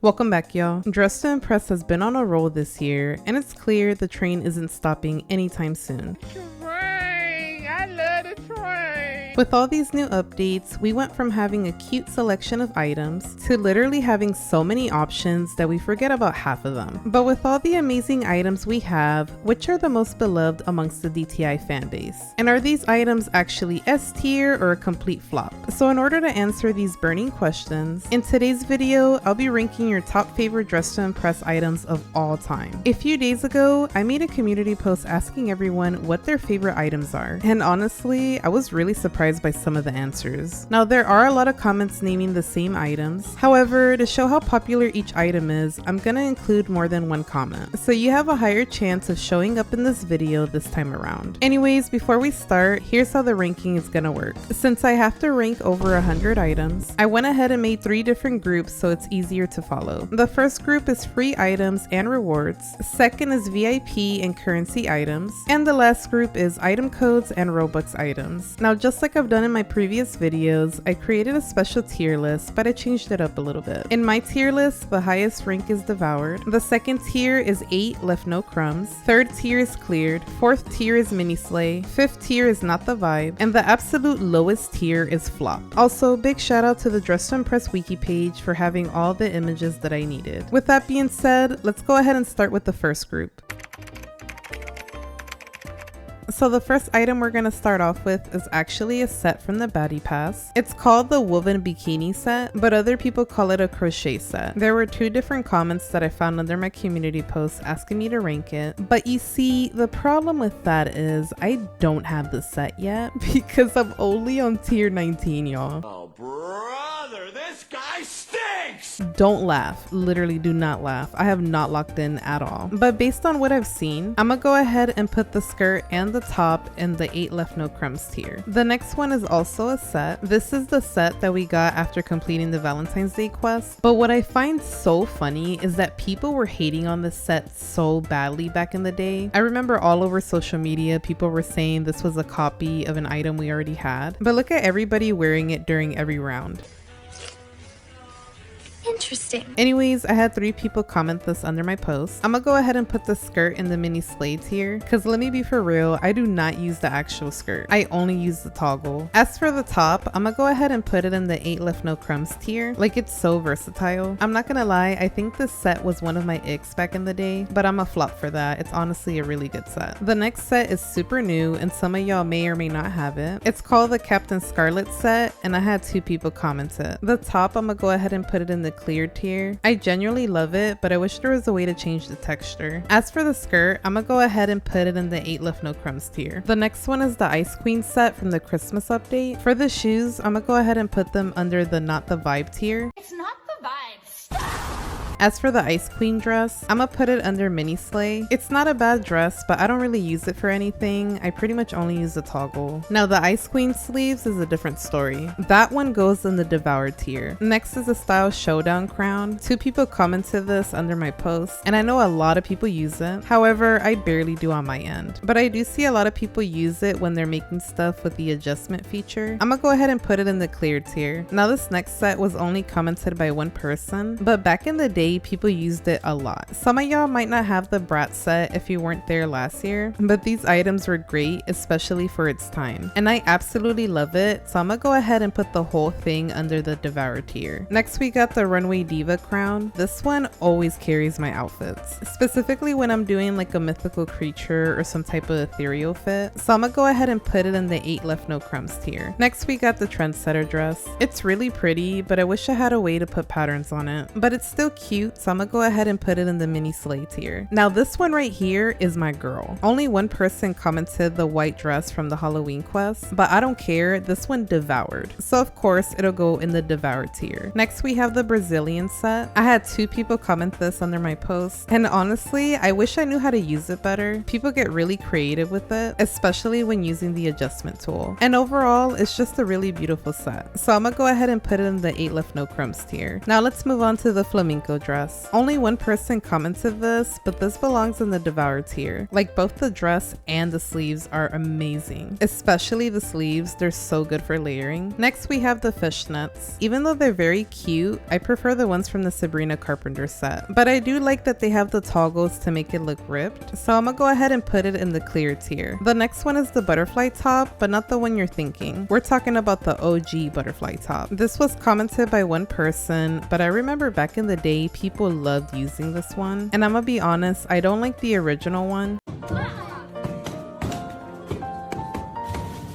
Welcome back, y'all. Dress to Impress has been on a roll this year, and it's clear the train isn't stopping anytime soon. Train! I love the train! With all these new updates, we went from having a cute selection of items to literally having so many options that we forget about half of them. But with all the amazing items we have, which are the most beloved amongst the DTI fanbase? And are these items actually S tier or a complete flop? So in order to answer these burning questions, in today's video, I'll be ranking your top favorite Dress to Impress items of all time. A few days ago, I made a community post asking everyone what their favorite items are. And honestly, I was really surprised by some of the answers. Now, there are a lot of comments naming the same items. However, to show how popular each item is, I'm gonna include more than one comment, so you have a higher chance of showing up in this video this time around. Anyways, before we start, here's how the ranking is gonna work. Since I have to rank over 100 items, I went ahead and made 3 different groups so it's easier to follow. The first group is free items and rewards, second is VIP and currency items, and the last group is item codes and Robux items. Now, just like I've done in my previous videos, I created a special tier list, but I changed it up a little bit. In my tier list, the highest rank is devoured, the second tier is 8 left no crumbs, third tier is cleared, fourth tier is mini slay, fifth tier is not the vibe, and the absolute lowest tier is flop. Also, big shout out to the Dress to Impress wiki page for having all the images that I needed. With that being said, let's go ahead and start with the first group. So the first item we're going to start off with is actually a set from the Baddie Pass. It's called the woven bikini set, but other people call it a crochet set. There were 2 different comments that I found under my community post asking me to rank it, but you see, the problem with that is I don't have the set yet because I'm only on tier 19, y'all. Oh, brother, this guy stinks! Don't laugh. Literally do not laugh. I have not locked in at all. But based on what I've seen, I'm gonna go ahead and put the skirt and the top in the 8 left no crumbs tier. The next one is also a set. This is the set that we got after completing the Valentine's Day quest. But what I find so funny is that people were hating on this set so badly back in the day. I remember all over social media, people were saying this was a copy of an item we already had. But look at everybody wearing it during every round. Interesting. Anyways, I had 3 people comment this under my post. I'm gonna go ahead and put the skirt in the mini slay tier, because let me be for real, I do not use the actual skirt. I only use the toggle. As for the top, I'm gonna go ahead and put it in the 8 left no crumbs tier. Like, it's so versatile. I'm not gonna lie, I think this set was one of my icks back in the day, but I'm a flop for that. It's honestly a really good set. The next set is super new, and some of y'all may or may not have it. It's called the Captain Scarlet set, and I had 2 people comment it. The top, I'm gonna go ahead and put it in the cleared tier. I genuinely love it, but I wish there was a way to change the texture. As for the skirt, I'm gonna go ahead and put it in the 8 left no crumbs tier. The next one is the Ice Queen set from the Christmas update. For the shoes, I'm gonna go ahead and put them under the not the vibe tier. It's not the vibe. As for the Ice Queen dress, I'm gonna put it under mini slay. It's not a bad dress, but I don't really use it for anything. I pretty much only use the toggle. Now the Ice Queen sleeves is a different story. That one goes in the devoured tier. Next is the Style Showdown crown. 2 people commented this under my post, and I know a lot of people use it. However, I barely do on my end. But I do see a lot of people use it when they're making stuff with the adjustment feature. I'm gonna go ahead and put it in the cleared tier. Now this next set was only commented by 1 person, but back in the day, people used it a lot. Some of y'all might not have the Brat set if you weren't there last year, but these items were great, especially for its time. And I absolutely love it, so I'm gonna go ahead and put the whole thing under the Devour tier. Next, we got the Runway Diva crown. This one always carries my outfits, specifically when I'm doing like a mythical creature or some type of ethereal fit. So I'm gonna go ahead and put it in the 8 left no crumbs tier. Next, we got the Trendsetter dress. It's really pretty, but I wish I had a way to put patterns on it. But it's still cute, so I'm gonna go ahead and put it in the mini slay tier. Now this one right here is my girl. Only 1 person commented the white dress from the Halloween quest, but I don't care, this one devoured. So of course it'll go in the devoured tier. Next we have the Brazilian set. I had 2 people comment this under my post, and honestly I wish I knew how to use it better. People get really creative with it, especially when using the adjustment tool. And overall it's just a really beautiful set. So I'm gonna go ahead and put it in the 8 left no crumbs tier. Now let's move on to the flamenco dress. dress. Only one person commented this, but this belongs in the Devour tier. Like both the dress and the sleeves are amazing. Especially the sleeves, they're so good for layering. Next we have the fishnets. Even though they're very cute, I prefer the ones from the Sabrina Carpenter set. But I do like that they have the toggles to make it look ripped, so I'm gonna go ahead and put it in the clear tier. The next one is the butterfly top, but not the one you're thinking. We're talking about the OG butterfly top. This was commented by one person, but I remember back in the day people loved using this one, and I'm gonna be honest, I don't like the original one.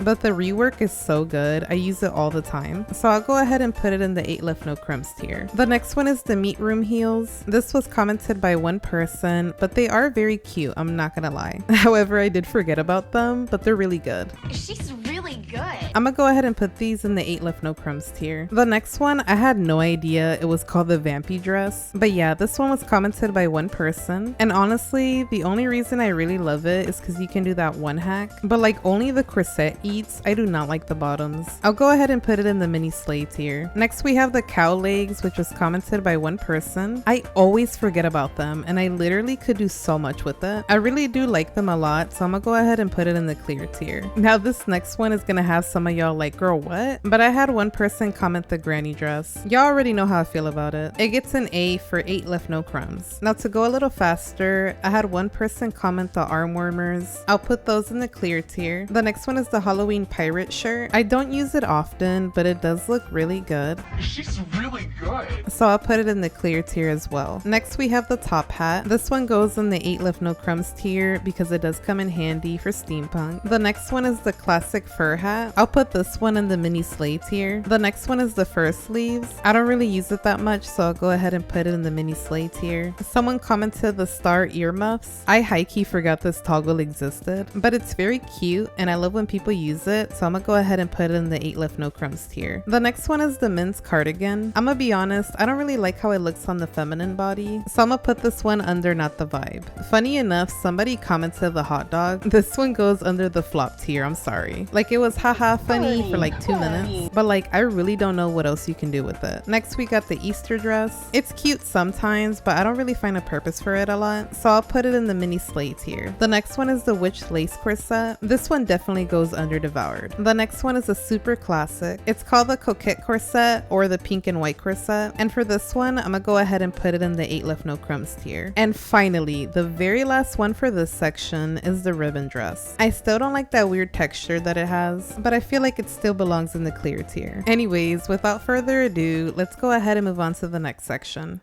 But the rework is so good, I use it all the time. So I'll go ahead and put it in the 8 left no crumbs tier. The next one is the meat room heels. This was commented by one person, but they are very cute, I'm not gonna lie. However, I did forget about them, but they're really good. She's really good. I'm gonna go ahead and put these in the 8 left no crumbs tier. The next one, I had no idea it was called the Vampy dress. But yeah, this one was commented by one person. And honestly, the only reason I really love it is because you can do that one hack. But like only the corset eats, I do not like the bottoms. I'll go ahead and put it in the mini sleigh tier. Next we have the cow legs, which was commented by one person. I always forget about them and I literally could do so much with it. I really do like them a lot, so I'm gonna go ahead and put it in the clear tier. Now this next one is gonna have some of y'all like, girl, what? But I had one person comment the granny dress. Y'all already know how I feel about it. It gets an A for 8 left no crumbs. Now to go a little faster, I had one person comment the arm warmers. I'll put those in the clear tier. The next one is the Halloween pirate shirt. I don't use it often, but it does look really good. She's really good. So I'll put it in the clear tier as well. Next we have the top hat. This one goes in the 8 left no crumbs tier because it does come in handy for steampunk. The next one is the classic fur hat. I'll put this one in the mini sleigh tier. The next one is the fur sleeves. I don't really use it that much, so I'll go ahead and put it in the mini sleigh tier. Someone commented the star earmuffs. I high-key forgot this toggle existed, but it's very cute and I love when people use it, so I'm gonna go ahead and put it in the 8 left no crumbs tier. The next one is the men's cardigan. I'm gonna be honest, I don't really like how it looks on the feminine body, so I'm gonna put this one under not the vibe. Funny enough, somebody commented the hot dog. This one goes under the flop tier, I'm sorry. Like it was haha funny for like 2 minutes, but like I really don't know what else you can do with it. Next we got the Easter dress. It's cute sometimes, but I don't really find a purpose for it a lot, so I'll put it in the mini sleigh tier. The next one is the witch lace corset. This one definitely goes under devoured. The next one is a super classic. It's called the coquette corset or the pink and white corset. And for this one, I'm gonna go ahead and put it in the 8 left no crumbs tier. And finally, the very last one for this section is the ribbon dress. I still don't like that weird texture that it has, but I feel like it still belongs in the clear tier. Anyways, without further ado, let's go ahead and move on to the next section.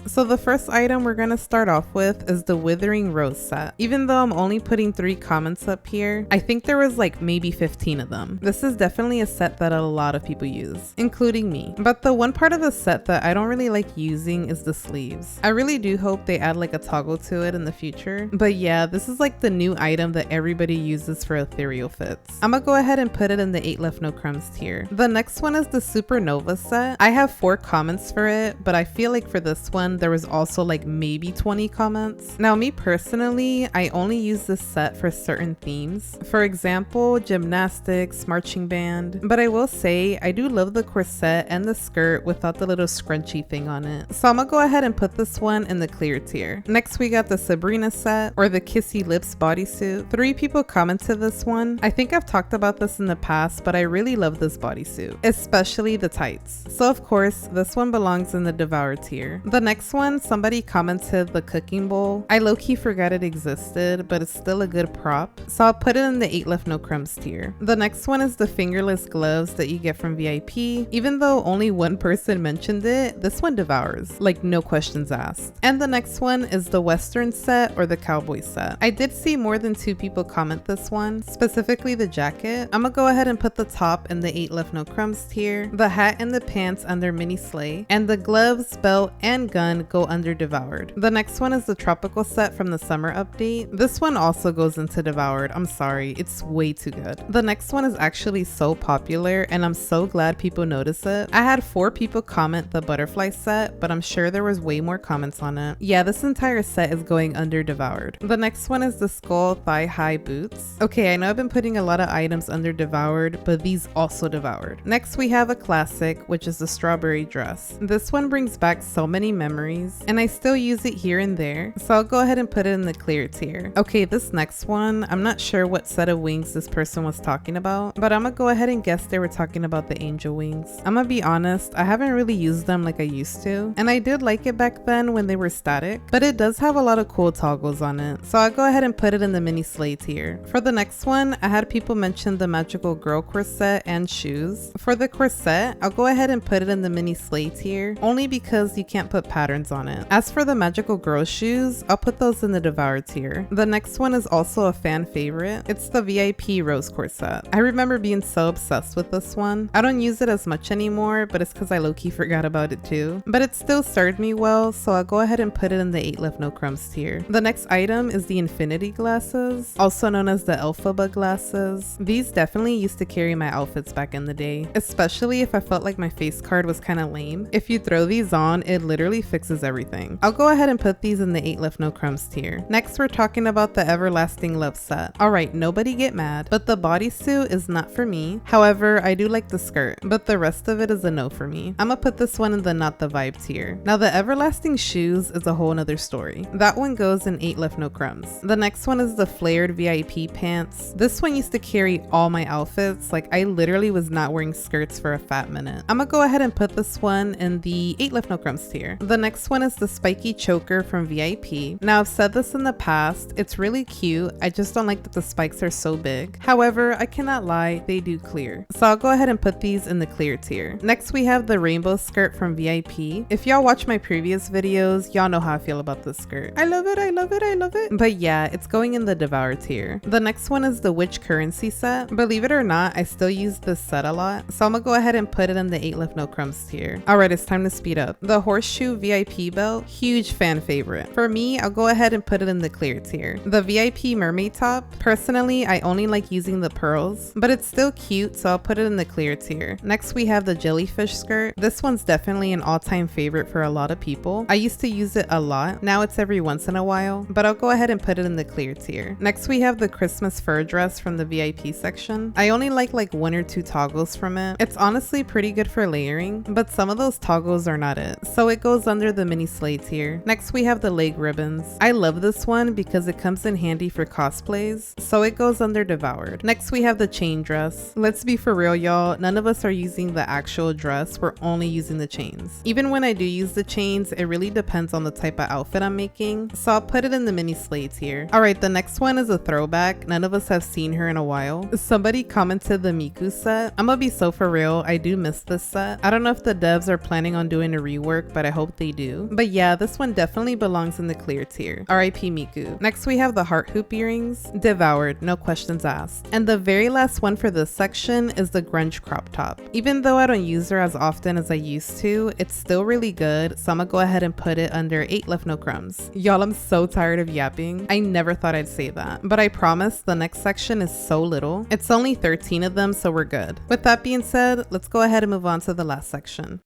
So the first item we're gonna start off with is the Withering Rose set. Even though I'm only putting 3 comments up here, I think there was like maybe 15 of them. This is definitely a set that a lot of people use, including me. But the one part of the set that I don't really like using is the sleeves. I really do hope they add like a toggle to it in the future. But yeah, this is like the new item that everybody uses for ethereal fits. I'm gonna go ahead and put it in the 8 left no crumbs tier. The next one is the Supernova set. I have 4 comments for it, but I feel like for this one, there was also like maybe 20 comments. Now me personally, I only use this set for certain themes. For example, gymnastics, marching band. But I will say, I do love the corset and the skirt without the little scrunchy thing on it. So I'm gonna go ahead and put this one in the clear tier. Next we got the Sabrina set or the Kissy Lips bodysuit. 3 people commented this one. I think I've talked about this in the past, but I really love this bodysuit, especially the tights. So of course, this one belongs in the Devour tier. The next one, somebody commented the cooking bowl. I low-key forgot it existed, but it's still a good prop, so I'll put it in the 8 left no crumbs tier. The next one is the fingerless gloves that you get from VIP. Even though only one person mentioned it, this one devours, like no questions asked. And the next one is the Western set or the cowboy set. I did see more than 2 people comment this one, specifically the jacket. I'm gonna go ahead and put the top in the 8 left no crumbs tier, the hat and the pants under mini sleigh, and the gloves, belt, and gun one go under devoured. The next one is the tropical set from the summer update. This one also goes into devoured. I'm sorry, it's way too good. The next one is actually so popular and I'm so glad people notice it. I had 4 people comment the butterfly set, but I'm sure there was way more comments on it. Yeah, this entire set is going under devoured. The next one is the skull thigh high boots. Okay, I know I've been putting a lot of items under devoured, but these also devoured. Next we have a classic, which is the strawberry dress. This one brings back so many memories and I still use it here and there, so I'll go ahead and put it in the clear tier. Okay, this next one, I'm not sure what set of wings this person was talking about, but I'm gonna go ahead and guess they were talking about the angel wings. I'm gonna be honest, I haven't really used them like I used to, and I did like it back then when they were static, but it does have a lot of cool toggles on it, so I'll go ahead and put it in the mini sleigh tier. For the next one, I had people mention the magical girl corset and shoes. For the corset, I'll go ahead and put it in the mini sleigh tier, only because you can't put patterns on it. As for the magical girl shoes, I'll put those in the devoured tier. The next one is also a fan favorite. It's the VIP rose corset. I remember being so obsessed with this one. I don't use it as much anymore, but it's because I low-key forgot about it too. But it still served me well, so I'll go ahead and put it in the 8 left no crumbs tier. The next item is the infinity glasses, also known as the Elphaba glasses. These definitely used to carry my outfits back in the day, especially if I felt like my face card was kind of lame. If you throw these on, it literally fixes everything. I'll go ahead and put these in the 8 left no crumbs tier. Next, we're talking about the everlasting love set. Alright, nobody get mad, but the bodysuit is not for me. However, I do like the skirt, but the rest of it is a no for me. I'm gonna put this one in the not the vibe tier. Now the everlasting shoes is a whole nother story. That one goes in 8 left no crumbs. The next one is the flared VIP pants. This one used to carry all my outfits. Like I literally was not wearing skirts for a fat minute. I'm gonna go ahead and put this one in the 8 left no crumbs tier. The next one is the spiky choker from VIP. Now I've said this in the past, it's really cute. I just don't like that the spikes are so big. However, I cannot lie, they do clear. So I'll go ahead and put these in the clear tier. Next we have the rainbow skirt from VIP. If y'all watch my previous videos, y'all know how I feel about this skirt. I love it, I love it, I love it. But yeah, it's going in the devour tier. The next one is the witch currency set. Believe it or not, I still use this set a lot. So I'm gonna go ahead and put it in the 8 left no crumbs tier. Alright, it's time to speed up. The horseshoe VIP belt, huge fan favorite. For me, I'll go ahead and put it in the clear tier. The VIP mermaid top, personally, I only like using the pearls, but it's still cute, so I'll put it in the clear tier. Next we have the jellyfish skirt. This one's definitely an all-time favorite for a lot of people. I used to use it a lot. Now it's every once in a while, but I'll go ahead and put it in the clear tier. Next we have the Christmas fur dress from the VIP section. I only like 1 or 2 toggles from it. It's honestly pretty good for layering, but some of those toggles are not it, so it goes under the mini sleigh tier. Next we have the leg ribbons. I love this one because it comes in handy for cosplays, so it goes under devoured. Next we have the chain dress. Let's be for real, y'all, none of us are using the actual dress, we're only using the chains. Even when I do use the chains, it really depends on the type of outfit I'm making, so I'll put it in the mini sleigh tier. Alright, the next one is a throwback. None of us have seen her in a while. Somebody commented the Miku set. I'm gonna be so for real, I do miss this set. I don't know if the devs are planning on doing a rework, but I hope they do. But yeah, this one definitely belongs in the clear tier. RIP Miku. Next we have the heart hoop earrings. Devoured, no questions asked. And the very last one for this section is the grunge crop top. Even though I don't use her as often as I used to, it's still really good, so I'm gonna go ahead and put it under 8 left no crumbs. Y'all, I'm so tired of yapping. I never thought I'd say that, but I promise the next section is so little. It's only 13 of them, so we're good. With that being said, let's go ahead and move on to the last section.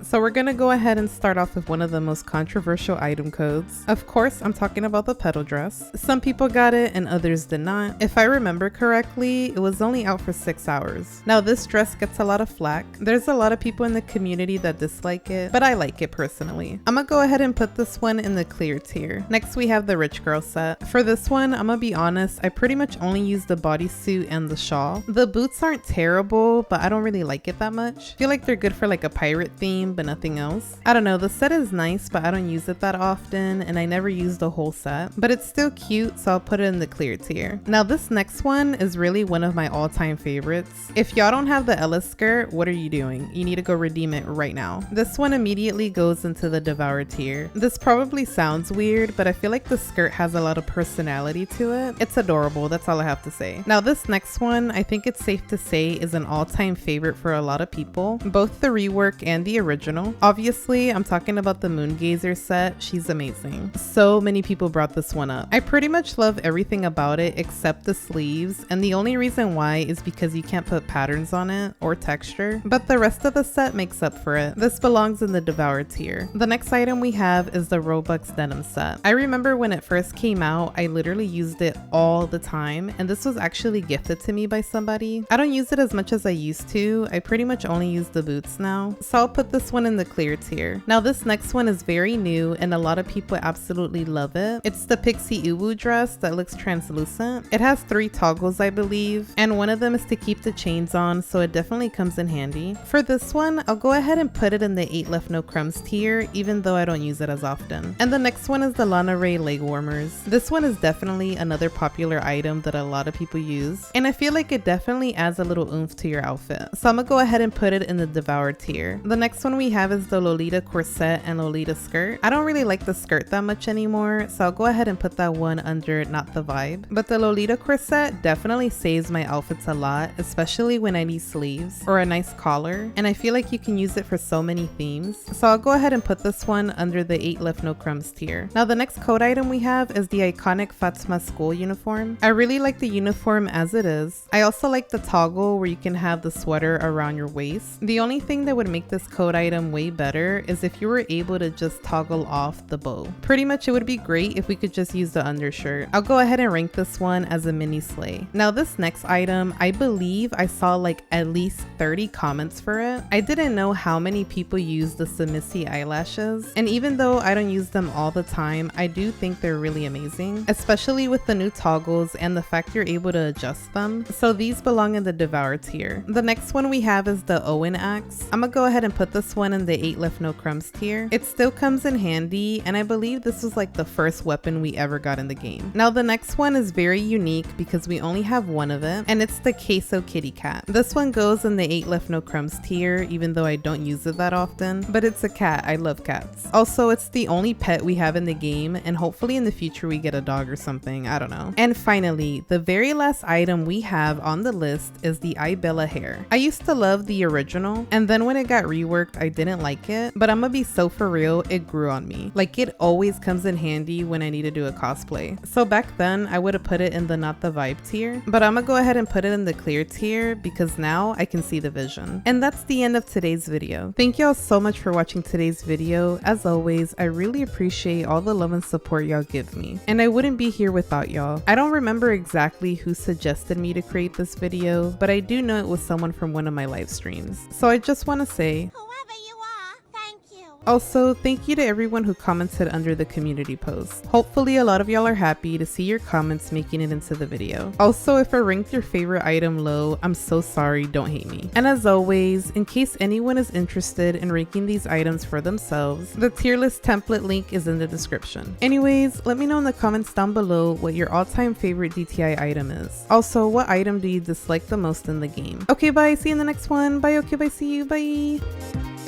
So we're gonna go ahead and start off with one of the most controversial item codes. Of course, I'm talking about the petal dress. Some people got it and others did not. If I remember correctly, it was only out for 6 hours. Now this dress gets a lot of flack. There's a lot of people in the community that dislike it, but I like it personally. I'm gonna go ahead and put this one in the clear tier. Next we have the rich girl set. For this one, I'm gonna be honest, I pretty much only use the bodysuit and the shawl. The boots aren't terrible, but I don't really like it that much. I feel like they're good for a pirate theme, but but nothing else. I don't know, the set is nice, but I don't use it that often, and I never use the whole set, but it's still cute, so I'll put it in the clear tier. Now this next one is really one of my all-time favorites. If y'all don't have the Ellis skirt, what are you doing? You need to go redeem it right now. This one immediately goes into the Devour tier. This probably sounds weird, but I feel like the skirt has a lot of personality to it. It's adorable, that's all I have to say. Now this next one, I think it's safe to say is an all-time favorite for a lot of people, both the rework and the original. Obviously, I'm talking about the Moongazer set. She's amazing. So many people brought this one up. I pretty much love everything about it except the sleeves, and the only reason why is because you can't put patterns on it or texture, but the rest of the set makes up for it. This belongs in the Devour tier. The next item we have is the Robux denim set. I remember when it first came out, I literally used it all the time, and this was actually gifted to me by somebody. I don't use it as much as I used to. I pretty much only use the boots now, so I'll put this one in the clear tier. Now this next one is very new and a lot of people absolutely love it. It's the Pixie Uwu dress that looks translucent. It has 3 toggles, I believe, and one of them is to keep the chains on, so it definitely comes in handy. For this one, I'll go ahead and put it in the 8 left no crumbs tier, even though I don't use it as often. And the next one is the Lana Ray leg warmers. This one is definitely another popular item that a lot of people use, and I feel like it definitely adds a little oomph to your outfit, so I'm gonna go ahead and put it in the Devour tier. The next one we have is the Lolita corset and Lolita skirt. I don't really like the skirt that much anymore, so I'll go ahead and put that one under not the vibe, but the Lolita corset definitely saves my outfits a lot, especially when I need sleeves or a nice collar, and I feel like you can use it for so many themes, so I'll go ahead and put this one under the 8 left no crumbs tier. Now the next code item we have is the iconic Fatima school uniform. I really like the uniform as it is. I also like the toggle where you can have the sweater around your waist. The only thing that would make this code item way better is if you were able to just toggle off the bow. Pretty much it would be great if we could just use the undershirt. I'll go ahead and rank this one as a mini slay. Now this next item, I believe I saw like at least 30 comments for it. I didn't know how many people use the Submissy eyelashes, and even though I don't use them all the time, I do think they're really amazing, especially with the new toggles and the fact you're able to adjust them. So these belong in the Devour tier. The next one we have is the Owen axe. I'm gonna go ahead and put this one in the 8 left no crumbs tier. It still comes in handy, and I believe this was like the first weapon we ever got in the game. Now the next one is very unique because we only have one of it, and it's the Queso kitty cat. This one goes in the 8 left no crumbs tier, even though I don't use it that often, but it's a cat. I love cats. Also, it's the only pet we have in the game, and hopefully in the future we get a dog or something. I don't know. And finally, the very last item we have on the list is the iBella hair. I used to love the original, and then when it got reworked I didn't like it, but I'm gonna be so for real, it grew on me. Like, it always comes in handy when I need to do a cosplay. So back then I would have put it in the not the vibe tier, but I'm gonna go ahead and put it in the clear tier because now I can see the vision. And that's the end of today's video. Thank y'all so much for watching today's video. As always, I really appreciate all the love and support y'all give me, and I wouldn't be here without y'all. I don't remember exactly who suggested me to create this video, but I do know it was someone from one of my live streams. So I just want to say, also, thank you to everyone who commented under the community post. Hopefully a lot of y'all are happy to see your comments making it into the video. Also, if I ranked your favorite item low, I'm so sorry, don't hate me. And as always, in case anyone is interested in ranking these items for themselves, the tier list template link is in the description. Anyways, let me know in the comments down below what your all-time favorite DTI item is. Also, what item do you dislike the most in the game? Okay, bye, see you in the next one. Bye, okay, bye, see you, bye.